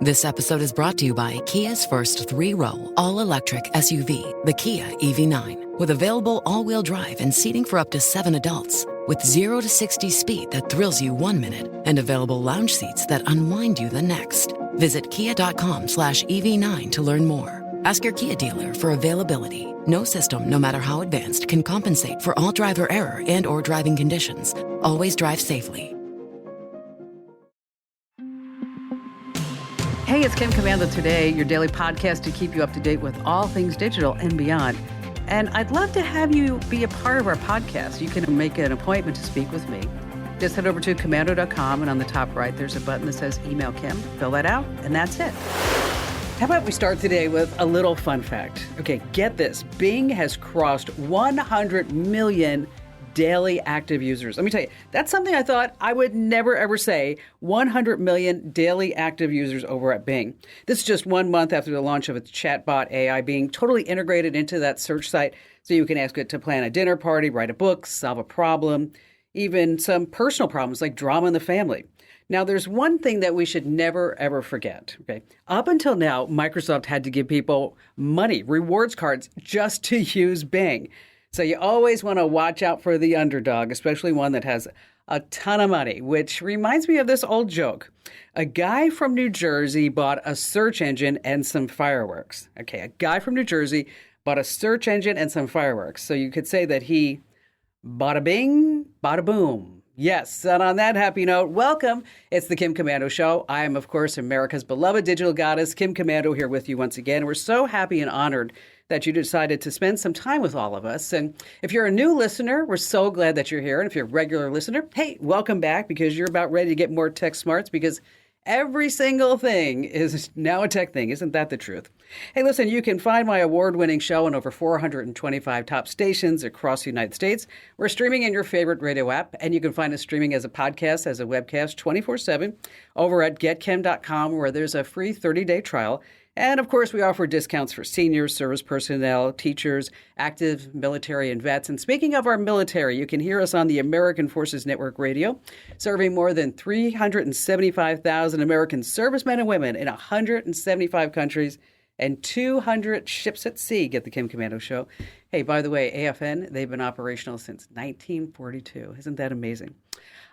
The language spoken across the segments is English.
This episode is brought to you by Kia's first three-row, all-electric SUV, the Kia EV9, with available all-wheel drive and seating for up to 7 adults, with 0 to 60 speed that thrills you 1 minute and available lounge seats that unwind you the next. Visit kia.com/EV9 to learn more. Ask your Kia dealer for availability. No system, no matter how advanced, can compensate for all driver error and or driving conditions. Always drive safely. Hey, it's Kim Komando Today, your daily podcast to keep you up to date with all things digital and beyond. And I'd love to have you be a part of our podcast. You can make an appointment to speak with me. Just head over to komando.com, and on the top right, there's a button that says Email Kim. Fill that out, and that's it. How about we start today with a little fun fact? Okay, get this. Bing has crossed 100 million daily active users. Let me tell you, that's something I thought I would never, ever say. 100 million daily active users over at Bing. This is just 1 month after the launch of its chatbot AI being totally integrated into that search site, so you can ask it to plan a dinner party, write a book, solve a problem, even some personal problems like drama in the family. Now, there's one thing that we should never, ever forget. Okay, up until now, Microsoft had to give people money, rewards cards, just to use Bing. So you always want to watch out for the underdog, especially one that has a ton of money, which reminds me of this old joke. A guy from New Jersey bought a search engine and some fireworks. Okay, a guy from New Jersey bought a search engine and some fireworks. So you could say that he bada bing, bada boom. Yes, and on that happy note, welcome. It's the Kim Komando Show. I am, of course, America's beloved digital goddess, Kim Komando, here with you once again. We're so happy and honored that you decided to spend some time with all of us. And if you're a new listener, we're so glad that you're here. And if you're a regular listener, hey, welcome back, because you're about ready to get more tech smarts, because every single thing is now a tech thing. Isn't that the truth? Hey, listen, you can find my award-winning show on over 425 top stations across the United States. We're streaming in your favorite radio app, and you can find us streaming as a podcast, as a webcast, 24/7 over at getkim.com, where there's a free 30-day trial. And, of course, we offer discounts for seniors, service personnel, teachers, active military, and vets. And speaking of our military, you can hear us on the American Forces Network Radio, serving more than 375,000 American servicemen and women in 175 countries and 200 ships at sea. Get the Kim Komando Show. Hey, by the way, AFN, they've been operational since 1942. Isn't that amazing?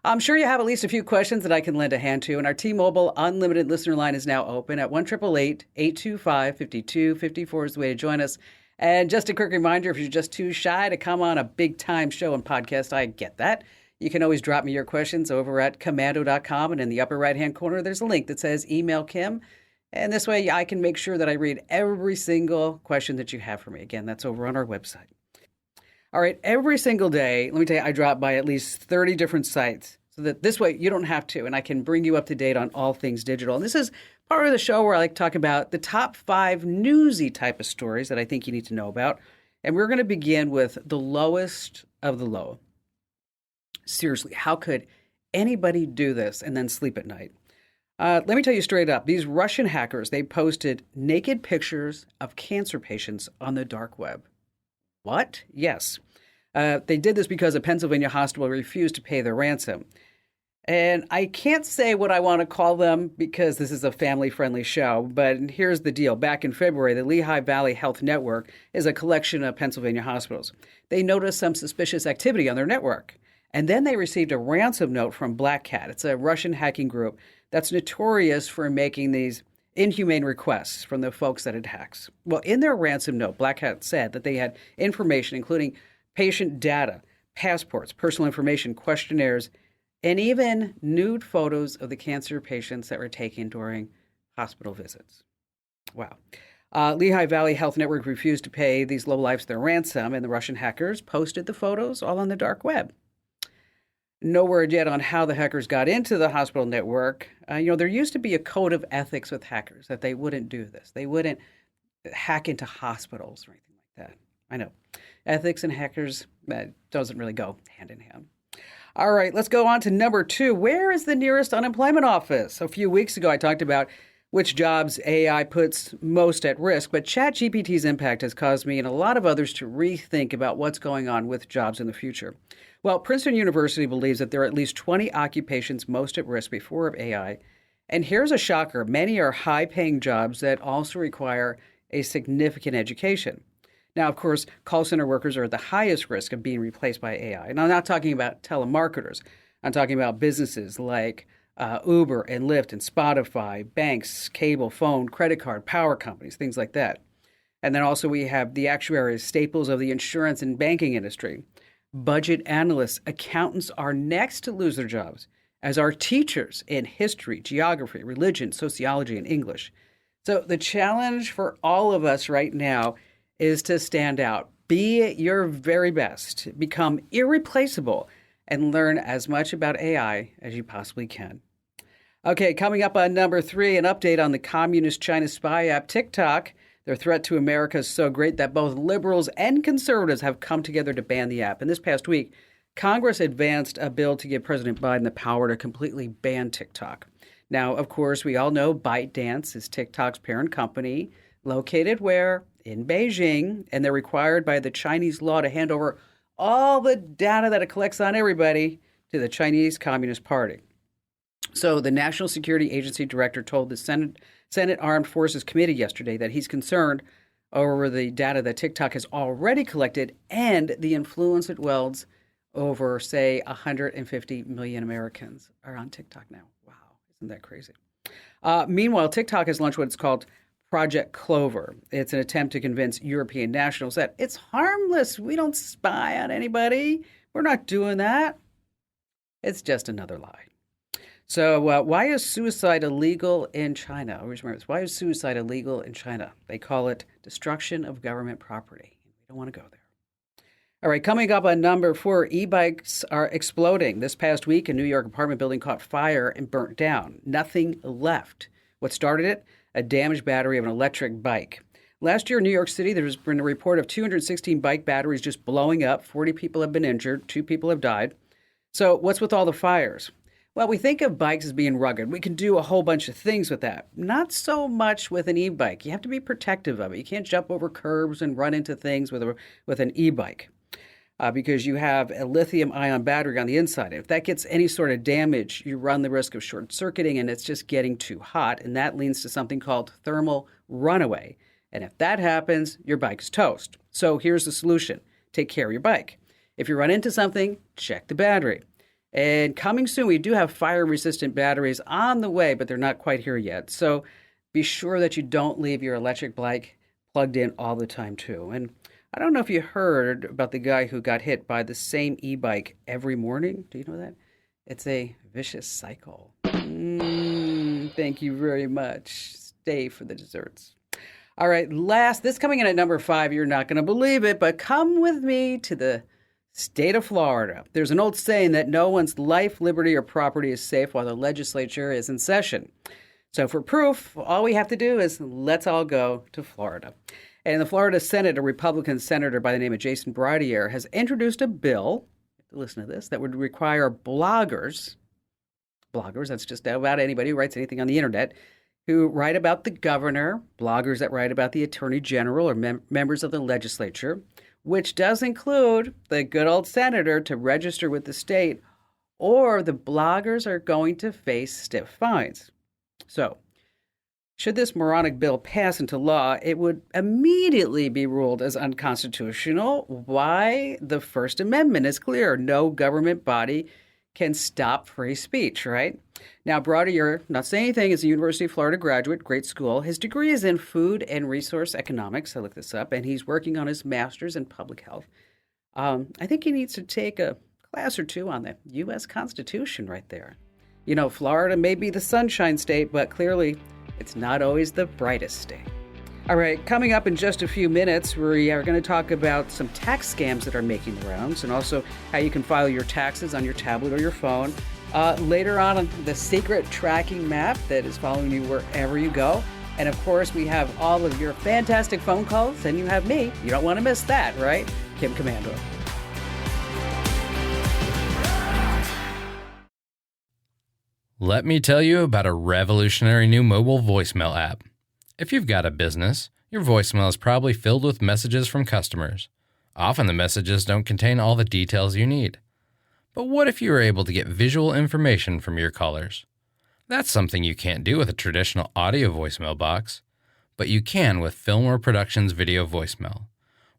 I'm sure you have at least a few questions that I can lend a hand to, and our T-Mobile unlimited listener line is now open at 1-888-825-5254 is the way to join us. And just a quick reminder, if you're just too shy to come on a big-time show and podcast, I get that. You can always drop me your questions over at komando.com, and in the upper right-hand corner, there's a link that says Email Kim. And this way, I can make sure that I read every single question that you have for me. Again, that's over on our website. All right, every single day, let me tell you, I drop by at least 30 different sites so that this way you don't have to, and I can bring you up to date on all things digital. And this is part of the show where I like to talk about the top 5 newsy type of stories that I think you need to know about. And we're going to begin with the lowest of the low. Seriously, how could anybody do this and then sleep at night? Let me tell you straight up, these Russian hackers, they posted naked pictures of cancer patients on the dark web. What? Yes. They did this because a Pennsylvania hospital refused to pay their ransom. And I can't say what I want to call them because this is a family-friendly show, but here's the deal. Back in February, the Lehigh Valley Health Network is a collection of Pennsylvania hospitals. They noticed some suspicious activity on their network, and then they received a ransom note from Black Cat. It's a Russian hacking group that's notorious for making these inhumane requests from the folks that it hacks. Well, in their ransom note, Black Hat said that they had information including patient data, passports, personal information, questionnaires, and even nude photos of the cancer patients that were taken during hospital visits. Wow. Lehigh Valley Health Network refused to pay these lowlifes their ransom, and the Russian hackers posted the photos all on the dark web. No word yet on how the hackers got into the hospital network. There used to be a code of ethics with hackers that they wouldn't do this. They wouldn't hack into hospitals or anything like that. I know. Ethics and hackers, that doesn't really go hand in hand. All right, let's go on to number 2. Where is the nearest unemployment office? A few weeks ago, I talked about which jobs AI puts most at risk, but ChatGPT's impact has caused me and a lot of others to rethink about what's going on with jobs in the future. Well, Princeton University believes that there are at least 20 occupations most at risk before AI, And here's a shocker. Many are high-paying jobs that also require a significant education. Now, of course, call center workers are at the highest risk of being replaced by AI. And I'm not talking about telemarketers. I'm talking about businesses like Uber and Lyft and Spotify, banks, cable, phone, credit card, power companies, things like that. And then also we have the actuaries, staples of the insurance and banking industry. Budget analysts, accountants are next to lose their jobs, as are teachers in history, geography, religion, sociology, and English. So the challenge for all of us right now is to stand out, be your very best, become irreplaceable, and learn as much about AI as you possibly can. Okay, coming up on number 3, an update on the communist China spy app TikTok. Their threat to America is so great that both liberals and conservatives have come together to ban the app. And this past week, Congress advanced a bill to give President Biden the power to completely ban TikTok. Now, of course, we all know ByteDance is TikTok's parent company, located where? In Beijing, and they're required by the Chinese law to hand over all the data that it collects on everybody to the Chinese Communist Party. So the National Security Agency director told the Senate Armed Forces Committee yesterday that he's concerned over the data that TikTok has already collected and the influence it wields over, say, 150 million Americans are on TikTok now. Wow, isn't that crazy? Meanwhile, TikTok has launched what's called Project Clover. It's an attempt to convince European nationals that it's harmless. We don't spy on anybody. We're not doing that. It's just another lie. So why is suicide illegal in China? Always remember this. Why is suicide illegal in China? They call it destruction of government property. We don't want to go there. All right, coming up on number 4, e-bikes are exploding. This past week, a New York apartment building caught fire and burnt down. Nothing left. What started it? A damaged battery of an electric bike. Last year in New York City, there's been a report of 216 bike batteries just blowing up. 40 people have been injured. 2 people have died. So what's with all the fires? Well, we think of bikes as being rugged. We can do a whole bunch of things with that. Not so much with an e-bike. You have to be protective of it. You can't jump over curbs and run into things with an e-bike because you have a lithium-ion battery on the inside. If that gets any sort of damage, you run the risk of short-circuiting, and it's just getting too hot, and that leads to something called thermal runaway. And if that happens, your bike's toast. So here's the solution. Take care of your bike. If you run into something, check the battery. And coming soon, we do have fire-resistant batteries on the way, but they're not quite here yet. So be sure that you don't leave your electric bike plugged in all the time, too. And I don't know if you heard about the guy who got hit by the same e-bike every morning. Do you know that? It's a vicious cycle. Thank you very much. Stay for the desserts. All right, this coming in at number 5, you're not going to believe it, but come with me to the state of Florida. There's an old saying that no one's life, liberty, or property is safe while the legislature is in session. So for proof, all we have to do is let's all go to Florida. And in the Florida Senate, a Republican senator by the name of Jason Braudier has introduced a bill, listen to this, that would require bloggers, that's just about anybody who writes anything on the internet, who write about the governor, bloggers that write about the attorney general or members of the legislature, which does include the good old senator, to register with the state, or the bloggers are going to face stiff fines. So, should this moronic bill pass into law, it would immediately be ruled as unconstitutional. Why? The First Amendment is clear. No government body can stop free speech, right? Now, Braudier, not saying anything, is a University of Florida graduate, great school. His degree is in food and resource economics. I looked this up, and he's working on his master's in public health. I think he needs to take a class or 2 on the U.S. Constitution right there. You know, Florida may be the sunshine state, but clearly it's not always the brightest state. All right, coming up in just a few minutes, we are going to talk about some tax scams that are making the rounds and also how you can file your taxes on your tablet or your phone. Later on, the secret tracking map that is following you wherever you go. And of course, we have all of your fantastic phone calls, and you have me. You don't want to miss that, right? Kim Komando. Let me tell you about a revolutionary new mobile voicemail app. If you've got a business, your voicemail is probably filled with messages from customers. Often the messages don't contain all the details you need. But what if you were able to get visual information from your callers? That's something you can't do with a traditional audio voicemail box, but you can with Fillmore Productions Video Voicemail.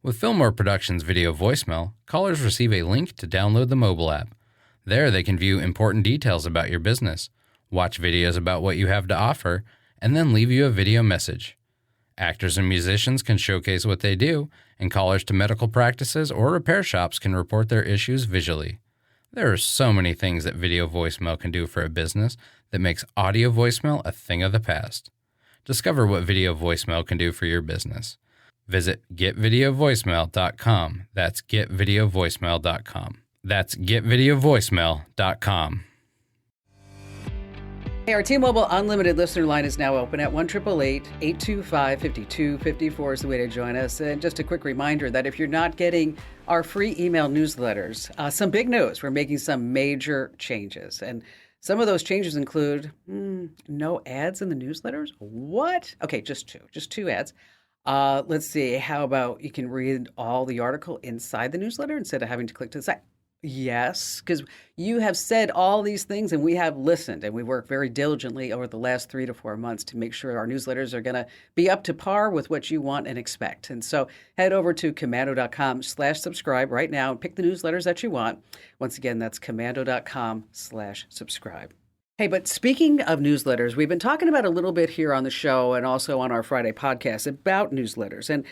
With Fillmore Productions Video Voicemail, callers receive a link to download the mobile app. There they can view important details about your business, watch videos about what you have to offer, and then leave you a video message. Actors and musicians can showcase what they do, and callers to medical practices or repair shops can report their issues visually. There are so many things that video voicemail can do for a business that makes audio voicemail a thing of the past. Discover what video voicemail can do for your business. Visit getvideovoicemail.com. That's getvideovoicemail.com. That's getvideovoicemail.com. Hey, our T-Mobile Unlimited listener line is now open at 1-888-825-5254 is the way to join us. And just a quick reminder that if you're not getting our free email newsletters, some big news. We're making some major changes. And some of those changes include no ads in the newsletters. What? Okay, just two ads. Let's see. How about you can read all the article inside the newsletter instead of having to click to the side? Yes, because you have said all these things and we have listened, and we worked very diligently over the last 3 to 4 months to make sure our newsletters are going to be up to par with what you want and expect. And so head over to komando.com/subscribe right now and pick the newsletters that you want. Once again, that's komando.com/subscribe. Hey, but speaking of newsletters, we've been talking about a little bit here on the show and also on our Friday podcast about newsletters. And,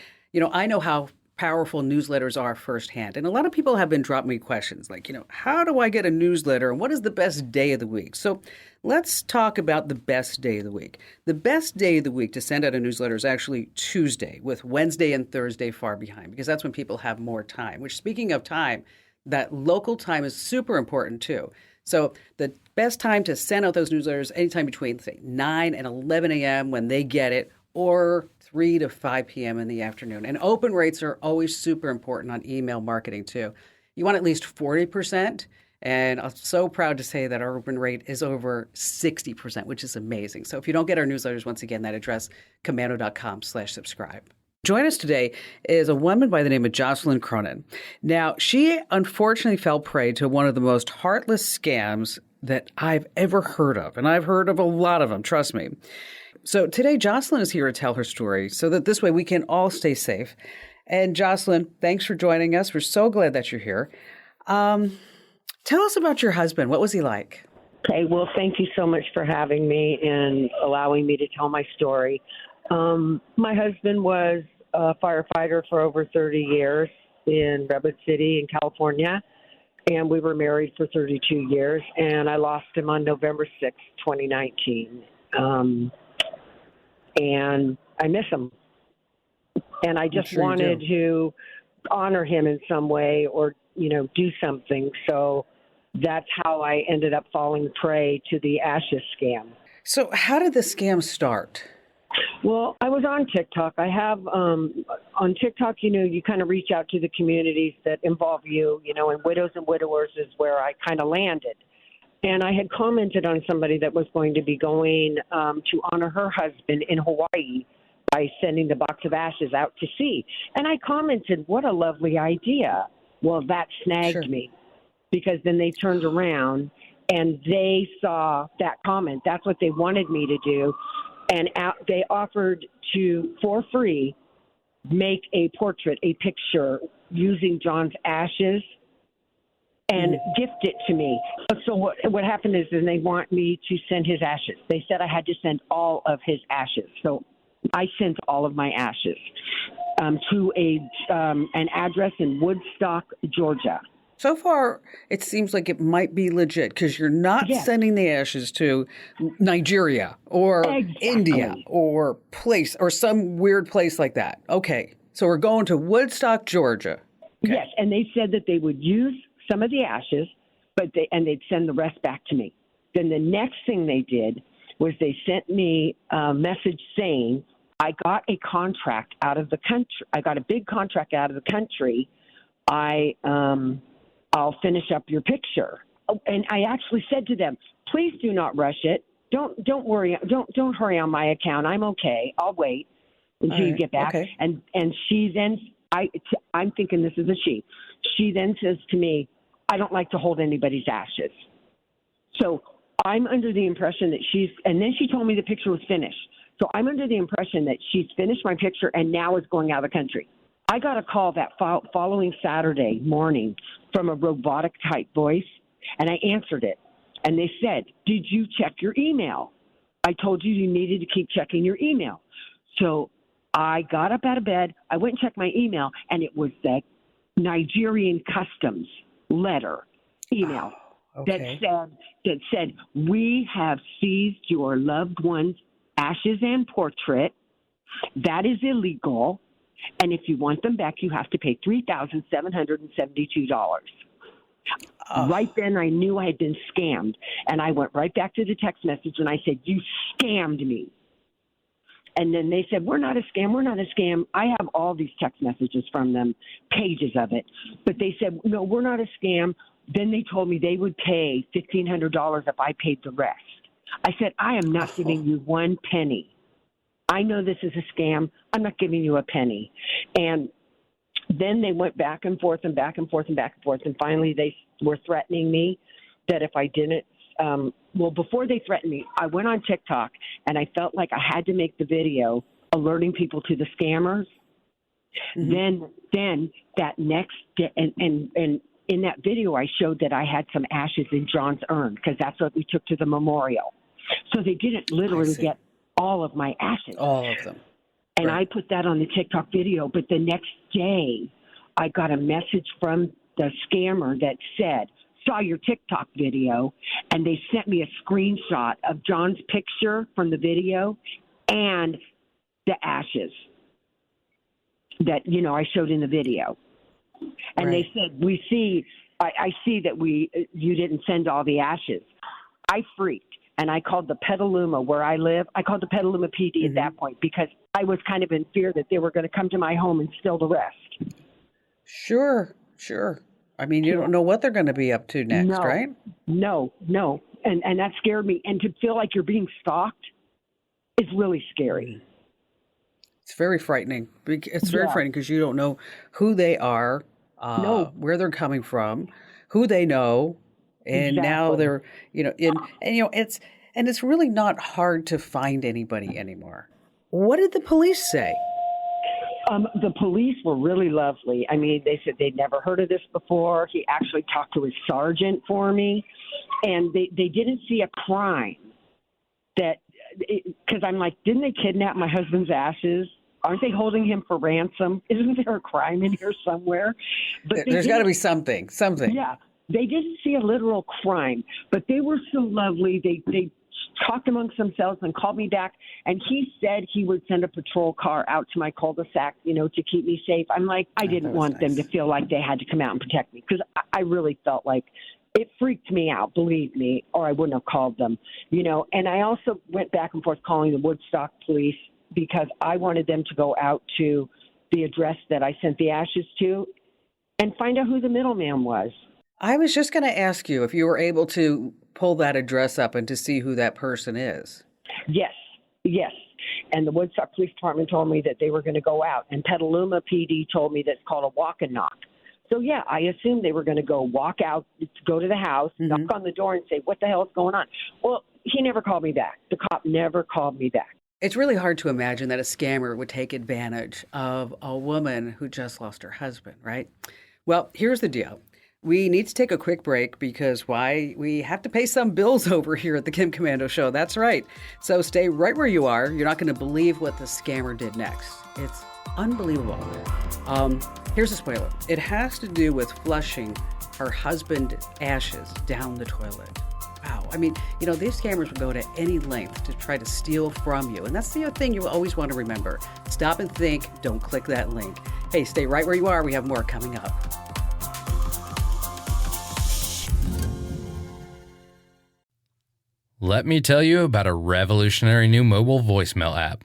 I know how powerful newsletters are firsthand. And a lot of people have been dropping me questions like, how do I get a newsletter and what is the best day of the week? So let's talk about the best day of the week. The best day of the week to send out a newsletter is actually Tuesday, with Wednesday and Thursday far behind, because that's when people have more time, which, speaking of time, that local time is super important too. So the best time to send out those newsletters, anytime between, say, 9 and 11 a.m. when they get it, or 3 to 5 p.m. in the afternoon. And open rates are always super important on email marketing too. You want at least 40%. And I'm so proud to say that our open rate is over 60%, which is amazing. So if you don't get our newsletters, once again, that address, komando.com/subscribe. Join us today is a woman by the name of Jocelyn Cronin. Now, she unfortunately fell prey to one of the most heartless scams that I've ever heard of. And I've heard of a lot of them, trust me. So today, Jocelyn is here to tell her story so that this way we can all stay safe. And Jocelyn, thanks for joining us. We're so glad that you're here. Tell us about your husband. What was he like? Okay, well, thank you so much for having me and allowing me to tell my story. My husband was a firefighter for over 30 years in Redwood City in California, and we were married for 32 years, and I lost him on November 6, 2019. And I miss him. And I just wanted to honor him in some way or, do something. So that's how I ended up falling prey to the Ashes scam. So how did the scam start? Well, I was on TikTok. I have on TikTok, you kind of reach out to the communities that involve you, and widows and widowers is where I kind of landed. And I had commented on somebody that was going to be going to honor her husband in Hawaii by sending the box of ashes out to sea. And I commented, what a lovely idea. Well, that snagged me, because then they turned around and they saw that comment. That's what they wanted me to do. And they offered to, for free, make a portrait, a picture using John's ashes and gift it to me. So what happened is then they want me to send his ashes. They said I had to send all of his ashes. So I sent all of my ashes to an address in Woodstock, Georgia. So far, it seems like it might be legit because you're not sending the ashes to Nigeria or India or some weird place like that. Okay, so we're going to Woodstock, Georgia. Okay. Yes, and they said that they would use some of the ashes, and they'd send the rest back to me. Then the next thing they did was they sent me a message saying, I got a contract out of the country. I got a big contract out of the country. I'll finish up your picture. And I actually said to them, please do not rush it. Don't worry. Don't hurry on my account. I'm okay. I'll wait until you get back. Okay. And she then, I'm thinking this is a she. She then says to me, I don't like to hold anybody's ashes. So I'm under the impression that and then she told me the picture was finished. So I'm under the impression that she's finished my picture and now is going out of the country. I got a call that following Saturday morning from a robotic type voice, and I answered it. And they said, "Did you check your email? I told you needed to keep checking your email." So I got up out of bed. I went and checked my email, and it was the Nigerian customs email. Okay. that said, "We have seized your loved one's ashes and portrait. That is illegal. And if you want them back, you have to pay $3,772. Right then, I knew I had been scammed. And I went right back to the text message and I said, "You scammed me." And then they said, "We're not a scam. We're not a scam." I have all these text messages from them, pages of it. But they said, "No, we're not a scam." Then they told me they would pay $1,500 if I paid the rest. I said, "I am not giving you one penny. I know this is a scam. I'm not giving you a penny." And then they went back and forth and back and forth and back and forth. And finally, they were threatening me that if I didn't, before they threatened me, I went on TikTok and I felt like I had to make the video alerting people to the scammers. Mm-hmm. Then that next day, and in that video, I showed that I had some ashes in John's urn because that's what we took to the memorial. So they didn't literally get all of my ashes. All of them. And right. I put that on the TikTok video. But the next day, I got a message from the scammer that said, "Saw your TikTok video." And they sent me a screenshot of John's picture from the video and the ashes that, I showed in the video. And right. they said, I see that you didn't send all the ashes." I freaked. And I called the Petaluma where I live. I called the Petaluma PD at that point because I was kind of in fear that they were going to come to my home and steal the rest. Sure. I mean, you don't know what they're going to be up to next, right? No. And that scared me. And to feel like you're being stalked is really scary. It's very frightening. It's very frightening because you don't know who they are, where they're coming from, who they know. And now they're, it's really not hard to find anybody anymore. What did the police say? The police were really lovely. I mean, they said they'd never heard of this before. He actually talked to his sergeant for me, and they didn't see a crime because I'm like, didn't they kidnap my husband's ashes? Aren't they holding him for ransom? Isn't there a crime in here somewhere? But there's got to be something. Yeah. They didn't see a literal crime, but they were so lovely. They talked amongst themselves and called me back, and he said he would send a patrol car out to my cul-de-sac, to keep me safe. I'm like, I didn't want them to feel like they had to come out and protect me because I really felt like it freaked me out, believe me, or I wouldn't have called them, And I also went back and forth calling the Woodstock police because I wanted them to go out to the address that I sent the ashes to and find out who the middleman was. I was just going to ask you if you were able to pull that address up and to see who that person is. Yes. And the Woodstock Police Department told me that they were going to go out. And Petaluma PD told me that's called a walk and knock. So, yeah, I assumed they were going to go walk out, go to the house, knock on the door and say, "What the hell is going on?" Well, he never called me back. The cop never called me back. It's really hard to imagine that a scammer would take advantage of a woman who just lost her husband, right? Well, here's the deal. We need to take a quick break because we have to pay some bills over here at the Kim Komando Show. That's right. So stay right where you are. You're not going to believe what the scammer did next. It's unbelievable. Here's a spoiler. It has to do with flushing her husband's ashes down the toilet. Wow. I mean, these scammers will go to any length to try to steal from you. And that's the other thing you always want to remember. Stop and think. Don't click that link. Hey, stay right where you are. We have more coming up. Let me tell you about a revolutionary new mobile voicemail app.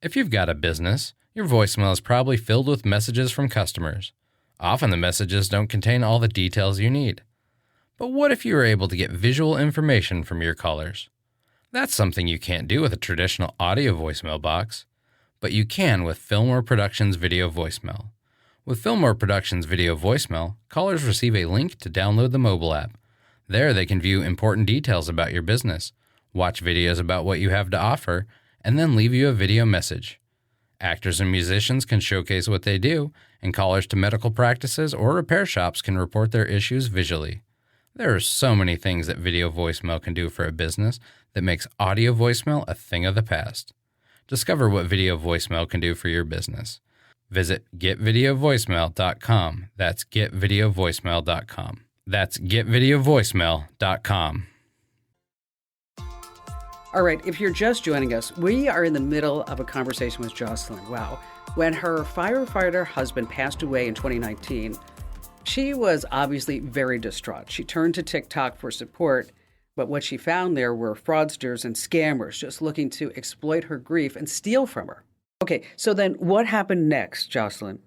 If you've got a business, your voicemail is probably filled with messages from customers. Often the messages don't contain all the details you need. But what if you were able to get visual information from your callers? That's something you can't do with a traditional audio voicemail box, but you can with Fillmore Productions Video Voicemail. With Fillmore Productions Video Voicemail, callers receive a link to download the mobile app. There, they can view important details about your business, watch videos about what you have to offer, and then leave you a video message. Actors and musicians can showcase what they do, and callers to medical practices or repair shops can report their issues visually. There are so many things that video voicemail can do for a business that makes audio voicemail a thing of the past. Discover what video voicemail can do for your business. Visit getvideovoicemail.com. That's getvideovoicemail.com. That's getvideovoicemail.com. All right, if you're just joining us, we are in the middle of a conversation with Jocelyn. Wow. When her firefighter husband passed away in 2019, she was obviously very distraught. She turned to TikTok for support, but what she found there were fraudsters and scammers just looking to exploit her grief and steal from her. Okay, so then what happened next, Jocelyn?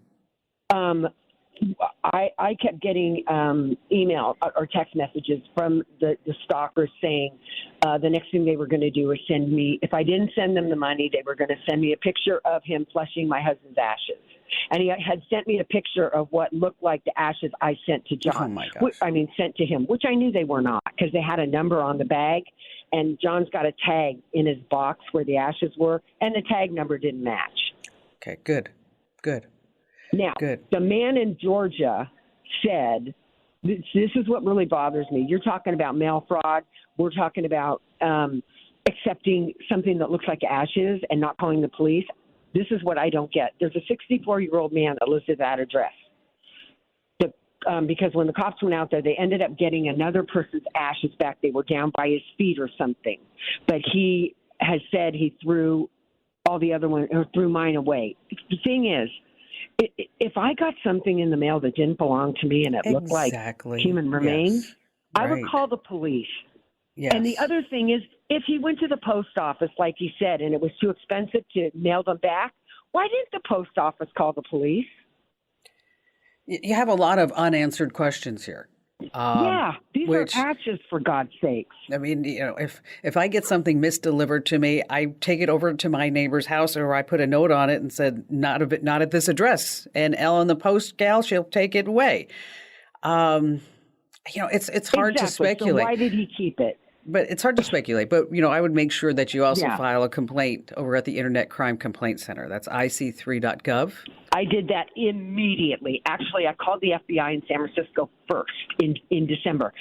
I kept getting email or text messages from the stalkers saying the next thing they were going to do was send me, if I didn't send them the money, they were going to send me a picture of him flushing my husband's ashes. And he had sent me a picture of what looked like the ashes I sent to John. Oh, my gosh. Sent to him, which I knew they were not because they had a number on the bag. And John's got a tag in his box where the ashes were, and the tag number didn't match. Okay, good. Now, the man in Georgia said, this is what really bothers me. You're talking about mail fraud. We're talking about accepting something that looks like ashes and not calling the police. This is what I don't get. There's a 64-year-old man that lives at that address. Because when the cops went out there, they ended up getting another person's ashes back. They were down by his feet or something. But he has said he threw all the other ones, or threw mine away. The thing is, if I got something in the mail that didn't belong to me and it looked like human remains, yes. I would call the police. Yes. And the other thing is, if he went to the post office, like he said, and it was too expensive to mail them back, why didn't the post office call the police? You have a lot of unanswered questions here. These are ashes, for God's sakes. I mean, if I get something misdelivered to me, I take it over to my neighbor's house, or I put a note on it and said, not at this address. And Ellen, the post gal, she'll take it away. It's hard to speculate. So why did he keep it? But it's hard to speculate. But, I would make sure that you also file a complaint over at the Internet Crime Complaint Center. That's ic3.gov. I did that immediately. Actually, I called the FBI in San Francisco first in December.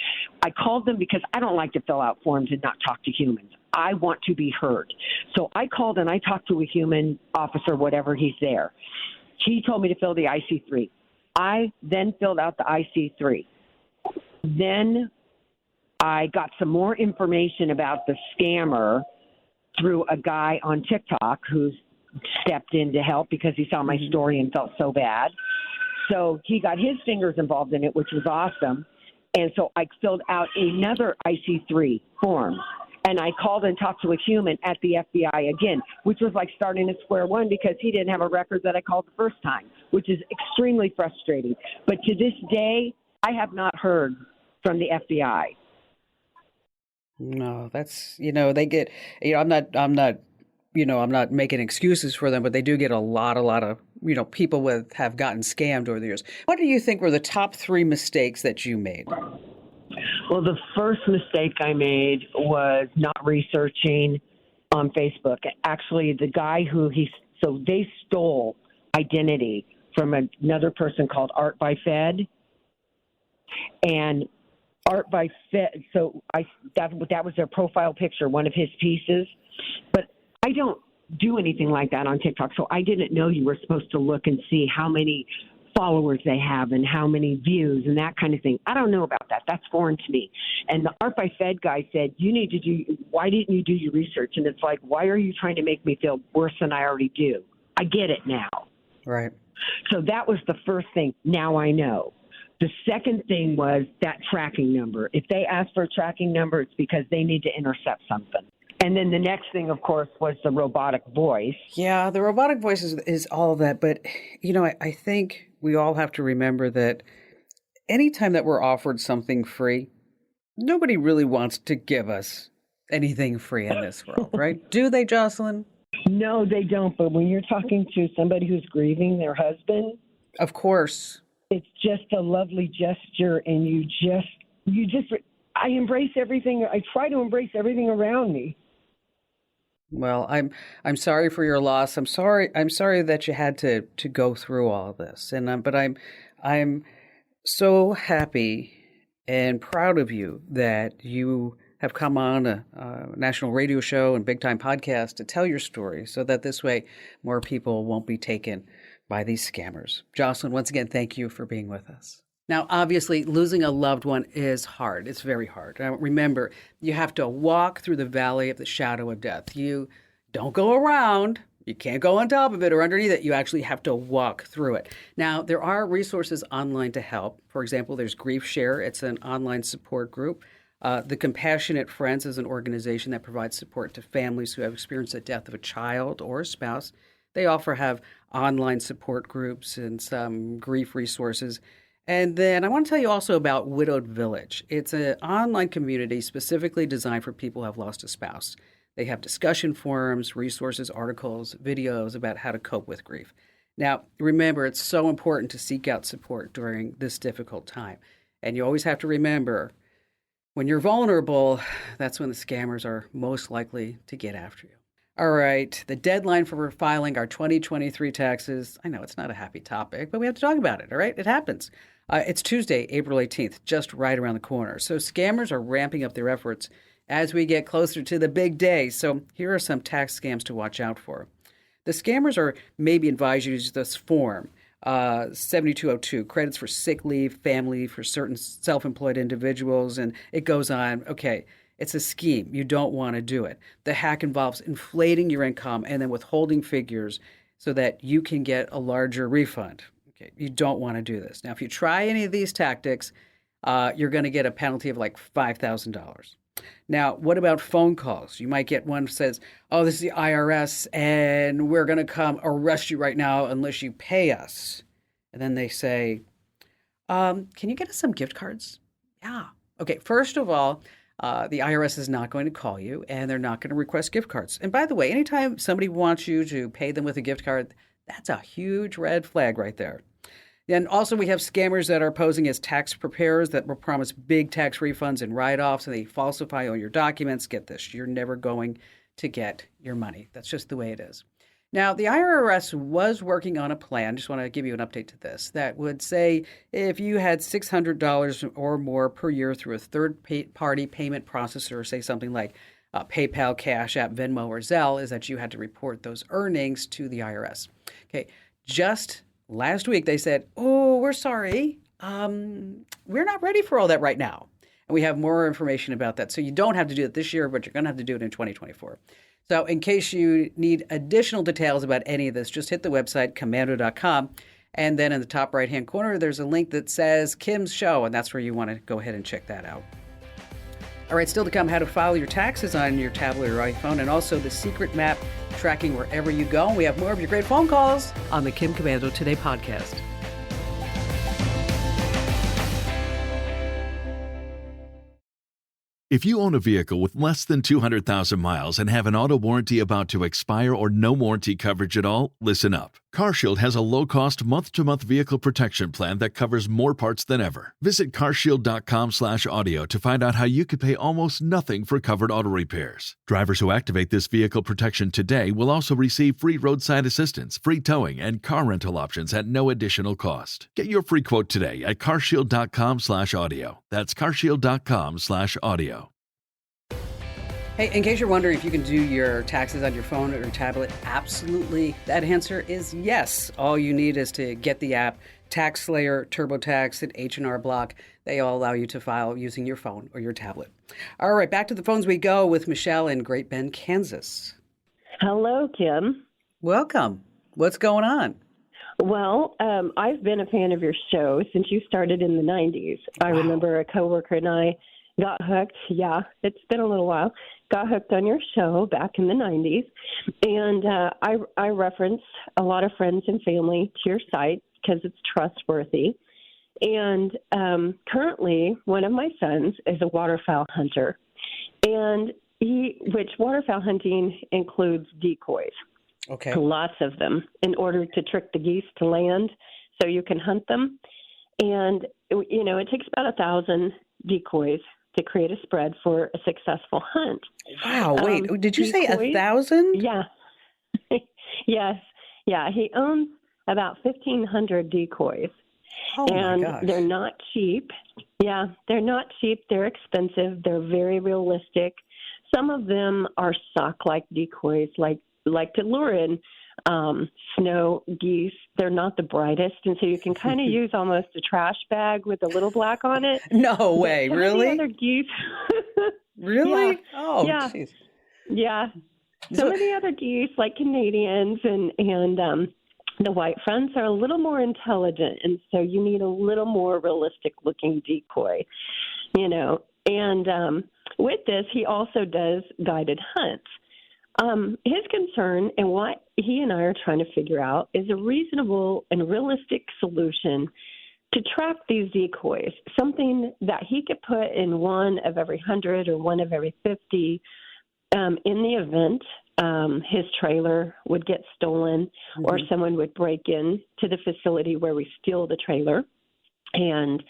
I called them because I don't like to fill out forms and not talk to humans. I want to be heard. So I called and I talked to a human officer, whatever, he's there. He told me to fill the IC3. I then filled out the IC3. Then I got some more information about the scammer through a guy on TikTok who's stepped in to help because he saw my story and felt so bad. So he got his fingers involved in it, which was awesome. And so I filled out another IC3 form. And I called and talked to a human at the FBI again, which was like starting at square one because he didn't have a record that I called the first time, which is extremely frustrating. But to this day, I have not heard from the FBI. No, that's, they get, I'm not making excuses for them, but they do get a lot of, people have gotten scammed over the years. What do you think were the top 3 mistakes that you made? Well, the first mistake I made was not researching on Facebook. Actually, the guy they stole identity from another person called Art by Fed. And Art by Fed, that was their profile picture, one of his pieces. But I don't do anything like that on TikTok, so I didn't know you were supposed to look and see how many followers they have and how many views and that kind of thing. I don't know about that. That's foreign to me. And the Art by Fed guy said, why didn't you do your research? And it's like, why are you trying to make me feel worse than I already do? I get it now. Right. So that was the first thing. Now I know. The second thing was that tracking number. If they ask for a tracking number, it's because they need to intercept something. And then the next thing, of course, was the robotic voice. Yeah, the robotic voice is all of that. But, I think we all have to remember that anytime that we're offered something free, nobody really wants to give us anything free in this world, right? Do they, Jocelyn? No, they don't. But when you're talking to somebody who's grieving their husband, of course, it's just a lovely gesture, and you just I embrace everything. I try to embrace everything around me. Well, I'm sorry for your loss. I'm sorry that you had to go through all of this. And but I'm so happy and proud of you that you have come on a national radio show and big time podcast to tell your story, so that this way more people won't be taken by these scammers. Jocelyn, once again, thank you for being with us. Now, obviously, losing a loved one is hard. It's very hard. Now, remember, you have to walk through the valley of the shadow of death. You don't go around. You can't go on top of it or underneath it. You actually have to walk through it. Now, there are resources online to help. For example, there's Grief Share. It's an online support group. The Compassionate Friends is an organization that provides support to families who have experienced the death of a child or a spouse. They also have online support groups and some grief resources. And then I want to tell you also about Widowed Village. It's an online community specifically designed for people who have lost a spouse. They have discussion forums, resources, articles, videos about how to cope with grief. Now, remember, it's so important to seek out support during this difficult time. And you always have to remember, when you're vulnerable, that's when the scammers are most likely to get after you. All right, the deadline for filing our 2023 taxes, I know it's not a happy topic, but we have to talk about it, all right? It happens. It's Tuesday, April 18th, just right around the corner. So scammers are ramping up their efforts as we get closer to the big day. So here are some tax scams to watch out for. The scammers are maybe advise you to use this form, 7202, credits for sick leave, family for certain self-employed individuals, and it goes on. Okay, it's a scheme. You don't want to do it. The hack involves inflating your income and then withholding figures so that you can get a larger refund. Okay, you don't want to do this. Now, if you try any of these tactics, you're going to get a penalty of like $5,000. Now, what about phone calls? You might get one that says, oh, this is the IRS, and we're going to come arrest you right now unless you pay us. And then they say, can you get us some gift cards? Yeah. Okay, first of all, the IRS is not going to call you, and they're not going to request gift cards. And by the way, anytime somebody wants you to pay them with a gift card, that's a huge red flag right there. And also we have scammers that are posing as tax preparers that will promise big tax refunds and write-offs, and they falsify all your documents. Get this, you're never going to get your money. That's just the way it is. Now, the IRS was working on a plan, just want to give you an update to this, that would say if you had $600 or more per year through a third-party payment processor, say something like PayPal, Cash App, Venmo, or Zelle, is that you had to report those earnings to the IRS. Okay, just last week they said, oh, we're sorry. We're not ready for all that right now. And we have more information about that. So you don't have to do it this year, but you're going to have to do it in 2024. So in case you need additional details about any of this, just hit the website, komando.com. And then in the top right-hand corner, there's a link that says Kim's Show, and that's where you want to go ahead and check that out. All right, still to come, how to file your taxes on your tablet or iPhone, and also the secret map tracking wherever you go. We have more of your great phone calls on the Kim Komando Today podcast. If you own a vehicle with less than 200,000 miles and have an auto warranty about to expire or no warranty coverage at all, listen up. CarShield has a low-cost month-to-month vehicle protection plan that covers more parts than ever. Visit carshield.com/audio to find out how you could pay almost nothing for covered auto repairs. Drivers who activate this vehicle protection today will also receive free roadside assistance, free towing, and car rental options at no additional cost. Get your free quote today at carshield.com/audio. That's carshield.com/audio. Hey, in case you're wondering if you can do your taxes on your phone or your tablet, absolutely. That answer is yes. All you need is to get the app, TaxSlayer, TurboTax, and H&R Block. They all allow you to file using your phone or your tablet. All right, back to the phones we go with Michelle in Great Bend, Kansas. Hello, Kim. Welcome. What's going on? Well, I've been a fan of your show since you started in the 90s. I remember a coworker and I got hooked. Yeah, it's been a little while. Got hooked on your show back in the 90s. And I reference a lot of friends and family to your site because it's trustworthy. And currently, one of my sons is a waterfowl hunter, and which waterfowl hunting includes decoys. Okay. Lots of them in order to trick the geese to land so you can hunt them. And, you know, it takes about 1,000 decoys to create a spread for a successful hunt. Wow. Wait, did you say decoys? 1,000? Yeah. Yes. Yeah. He owns about 1,500 decoys. Oh, and my gosh. they're not cheap. Yeah, they're not cheap. They're expensive. They're very realistic. Some of them are sock-like decoys, like to lure in snow geese. They're not the brightest, and so you can kind of use almost a trash bag with a little black on it. No way. Some Really? of the other geese. Really? Yeah. Oh, Yeah. jeez. Yeah. Some of the other geese, like Canadians and the white fronts, are a little more intelligent, and so you need a little more realistic-looking decoy, you know. And with this, he also does guided hunts. His concern and what he and I are trying to figure out is a reasonable and realistic solution to track these decoys, something that he could put in one of every 100 or one of every 50 in the event his trailer would get stolen or someone would break in to the facility where we steal the trailer and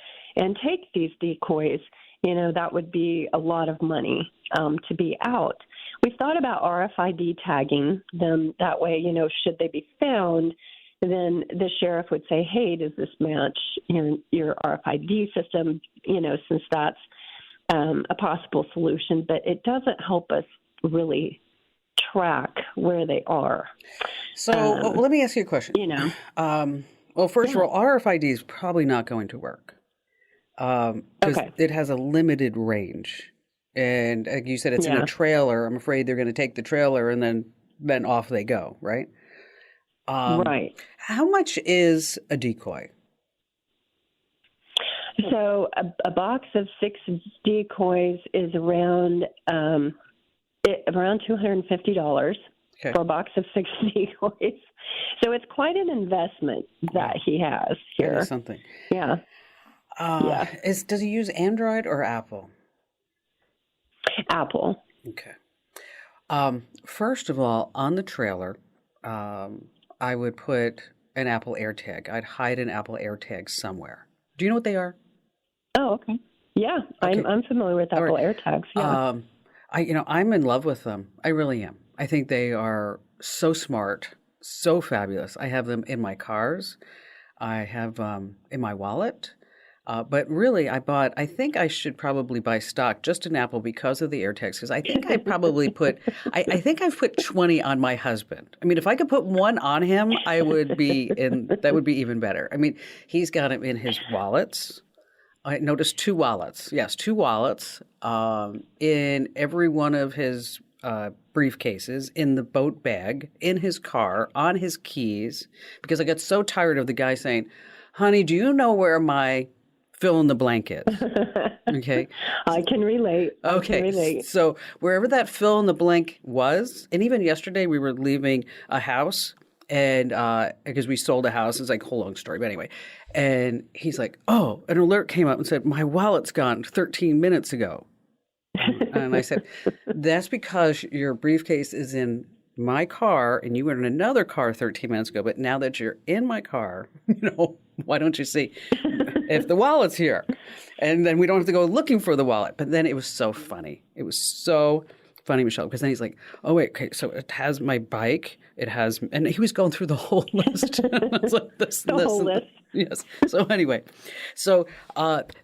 take these decoys. You know, that would be a lot of money to be out. We've thought about RFID tagging them that way, you know, should they be found, then the sheriff would say, hey, does this match your RFID system, you know, since that's a possible solution. But it doesn't help us really track where they are. So let me ask you a question. You know. Well, first of all, RFID is probably not going to work because it has a limited range. And like you said, it's in a trailer. I'm afraid they're going to take the trailer and then off they go, right? Right. How much is a decoy? So a box of 6 decoys is around $250 for a box of 6 decoys. So it's quite an investment that he has here. That is something. Yeah. Does he use Android or Apple? Apple. Okay. First of all, on the trailer, I would put an Apple AirTag. I'd hide an Apple AirTag somewhere. Do you know what they are? Oh, okay. Yeah, okay. I'm familiar with Apple AirTags. Yeah. I'm in love with them. I really am. I think they are so smart, so fabulous. I have them in my cars. I have in my wallet. But really, I think I should probably buy stock just in Apple because of the AirTags, because I think I probably I think I've put 20 on my husband. I mean, if I could put 1 on him, that would be even better. I mean, he's got them in his wallets. I noticed 2 wallets. Yes, 2 wallets in every one of his briefcases, in the boat bag, in his car, on his keys, because I got so tired of the guy saying, honey, do you know where my fill in the blank is? Okay. I can relate. Okay. So wherever that fill in the blank was, and even yesterday we were leaving a house and because we sold a house, it's like a whole long story, but anyway. And he's like, oh, an alert came up and said, my wallet's gone 13 minutes ago. And I said, that's because your briefcase is in my car and you were in another car 13 minutes ago. But now that you're in my car, why don't you see if the wallet's here? And then we don't have to go looking for the wallet. But then it was so funny. It was so funny, Michelle, because then he's like, oh, wait, okay, so it has my bike. It has, and he was going through the whole list. I was like, the whole list. Yes. So anyway,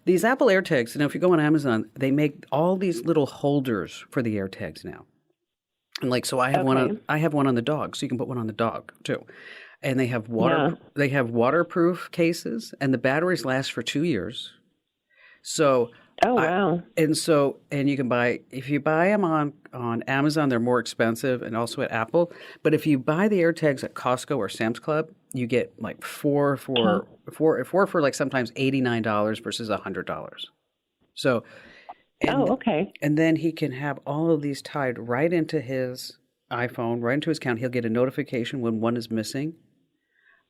these Apple AirTags, if you go on Amazon, they make all these little holders for the AirTags now. And so I have one on the dog, so you can put one on the dog too. And they have waterproof cases, and the batteries last for 2 years. So wow. And you can if you buy them on Amazon, they're more expensive, and also at Apple. But if you buy the AirTags at Costco or Sam's Club, you get like four for like sometimes $89 versus $100. So. Okay. And then he can have all of these tied right into his iPhone, right into his account. He'll get a notification when one is missing.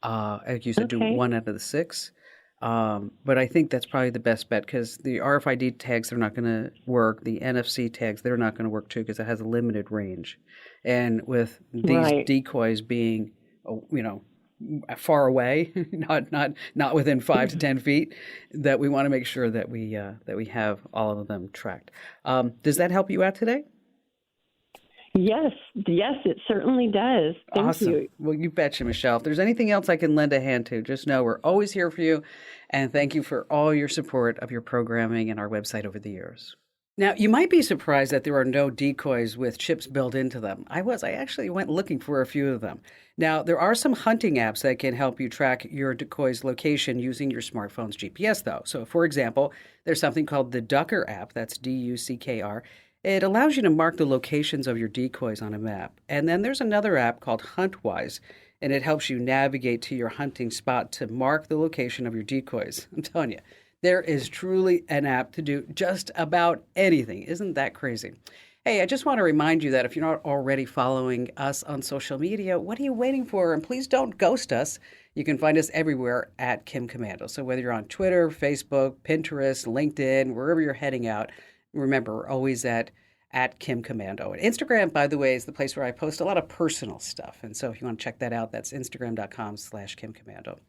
Like you said, do 1 out of the 6. But I think that's probably the best bet because the RFID tags, they're not going to work. The NFC tags, they're not going to work too because it has a limited range. And with these decoys being, far away, not within 5 to 10 feet, that we want to make sure that we have all of them tracked. Does that help you out today? Yes, it certainly does. Thank Awesome. you. Well, you betcha, Michelle. If there's anything else I can lend a hand to, just know we're always here for you. And thank you for all your support of your programming and our website over the years. Now, you might be surprised that there are no decoys with chips built into them. I actually went looking for a few of them. Now, there are some hunting apps that can help you track your decoy's location using your smartphone's GPS, though. So, for example, there's something called the Duckr app. That's DUCKR. It allows you to mark the locations of your decoys on a map. And then there's another app called HuntWise, and it helps you navigate to your hunting spot to mark the location of your decoys. I'm telling you, there is truly an app to do just about anything. Isn't that crazy? Hey, I just want to remind you that if you're not already following us on social media, what are you waiting for? And please don't ghost us. You can find us everywhere at Kim Komando. So whether you're on Twitter, Facebook, Pinterest, LinkedIn, wherever you're heading out, remember, we're always at Kim Komando. And Instagram, by the way, is the place where I post a lot of personal stuff. And so if you want to check that out, that's Instagram.com/Kim Komando.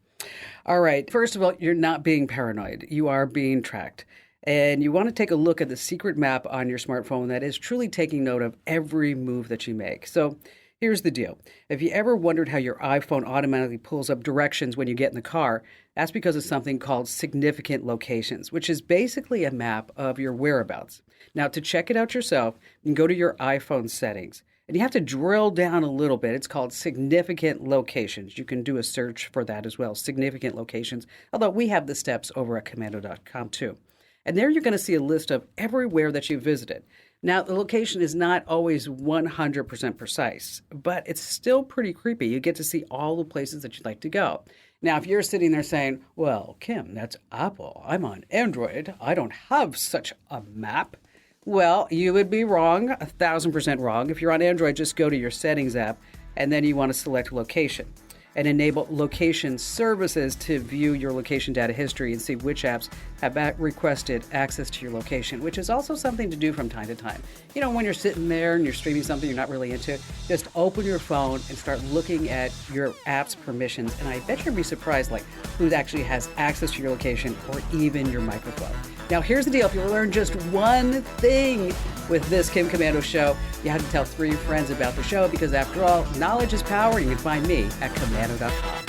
All right. First of all, you're not being paranoid. You are being tracked. And you want to take a look at the secret map on your smartphone that is truly taking note of every move that you make. So here's the deal. If you ever wondered how your iPhone automatically pulls up directions when you get in the car, that's because of something called significant locations, which is basically a map of your whereabouts. Now, to check it out yourself, you can go to your iPhone settings, and you have to drill down a little bit. It's called significant locations. You can do a search for that as well, significant locations, although we have the steps over at komando.com too. And there you're going to see a list of everywhere that you visited. Now, the location is not always 100% precise, but it's still pretty creepy. You get to see all the places that you'd like to go. Now, if you're sitting there saying, well, Kim, that's Apple. I'm on Android. I don't have such a map. Well, you would be wrong, 1,000% wrong. If you're on Android, just go to your settings app, and then you want to select location and enable location services to view your location data history and see which apps have requested access to your location, which is also something to do from time to time. You know, when you're sitting there and you're streaming something you're not really into, just open your phone and start looking at your app's permissions, and I bet you'll be surprised like who actually has access to your location or even your microphone. Now, here's the deal. If you learn just one thing with this Kim Komando show, you have to tell 3 friends about the show because, after all, knowledge is power. You can find me at komando.com.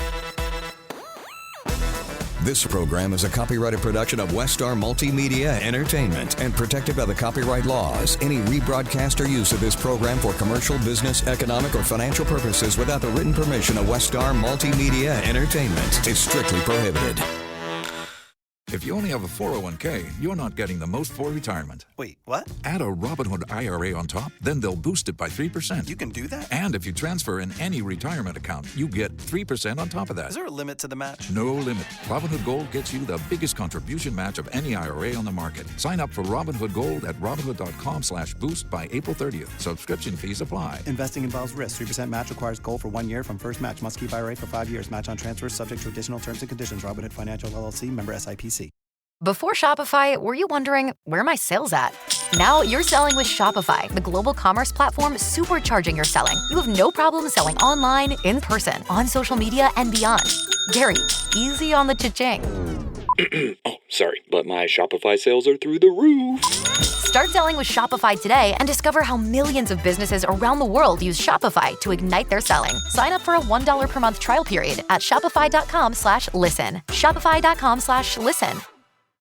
This program is a copyrighted production of Westar Multimedia Entertainment and protected by the copyright laws. Any rebroadcast or use of this program for commercial, business, economic, or financial purposes without the written permission of Westar Multimedia Entertainment is strictly prohibited. If you only have a 401k, you're not getting the most for retirement. Wait, what? Add a Robinhood IRA on top, then they'll boost it by 3%. You can do that? And if you transfer in any retirement account, you get 3% on top of that. Is there a limit to the match? No limit. Robinhood Gold gets you the biggest contribution match of any IRA on the market. Sign up for Robinhood Gold at Robinhood.com/boost by April 30th. Subscription fees apply. Investing involves risk. 3% match requires gold for 1 year from first match. Must keep IRA for 5 years. Match on transfers subject to additional terms and conditions. Robinhood Financial LLC, member SIPC. Before Shopify, were you wondering, where are my sales at? Now you're selling with Shopify, the global commerce platform supercharging your selling. You have no problem selling online, in person, on social media, and beyond. Gary, easy on the cha-ching. Oh, sorry, but my Shopify sales are through the roof. Start selling with Shopify today and discover how millions of businesses around the world use Shopify to ignite their selling. Sign up for a $1 per month trial period at shopify.com/listen. Shopify.com/listen.